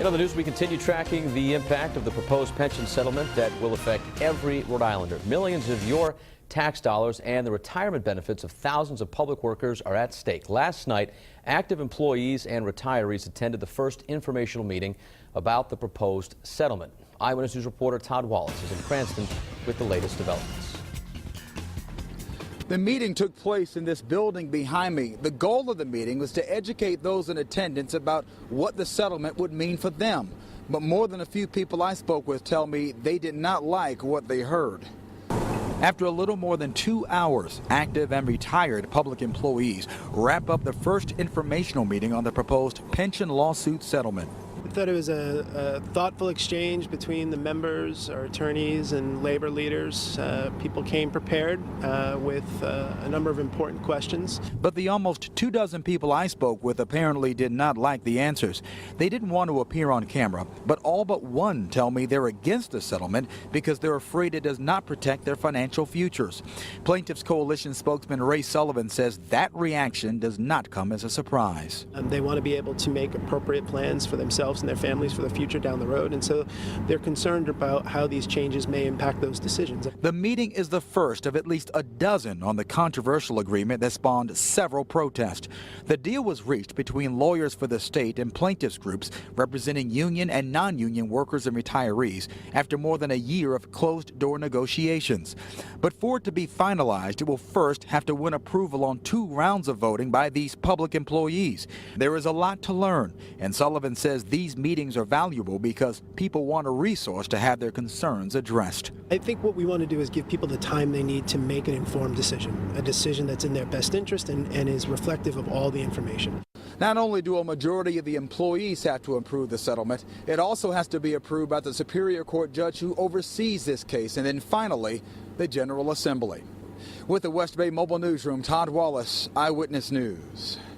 In other news, we continue tracking the impact of the proposed pension settlement that will affect every Rhode Islander. Millions of your tax dollars and the retirement benefits of thousands of public workers are at stake. Last night, active employees and retirees attended the first informational meeting about the proposed settlement. Eyewitness News reporter Todd Wallace is in Cranston with the latest developments. The meeting took place in this building behind me. The goal of the meeting was to educate those in attendance about what the settlement would mean for them. But more than a few people I spoke with tell me they did not like what they heard. After a little more than 2 hours, active and retired public employees wrap up the first informational meeting on the proposed pension lawsuit settlement. I thought it was a thoughtful exchange between the members, our attorneys, and labor leaders. People came prepared with a number of important questions. But the almost 24 people I spoke with apparently did not like the answers. They didn't want to appear on camera, but all but one tell me they're against the settlement because they're afraid it does not protect their financial futures. Plaintiffs Coalition spokesman Ray Sullivan says that reaction does not come as a surprise. They want to be able to make appropriate plans for themselves and their families for the future down the road, and so they're concerned about how these changes may impact those decisions. The meeting is the first of at least a dozen on the controversial agreement that spawned several protests. The deal was reached between lawyers for the state and plaintiffs groups representing union and non-union workers and retirees after more than a year of closed-door negotiations. But for it to be finalized, it will first have to win approval on 2 rounds of voting by these public employees. There is a lot to learn, and Sullivan says these meetings are valuable because people want a resource to have their concerns addressed. I think what we want to do is give people the time they need to make an informed decision, a decision that's in their best interest and is reflective of all the information. Not only do a majority of the employees have to approve the settlement, it also has to be approved by the Superior Court judge who oversees this case, and then finally, the General Assembly. With the West Bay Mobile Newsroom, Todd Wallace, Eyewitness News.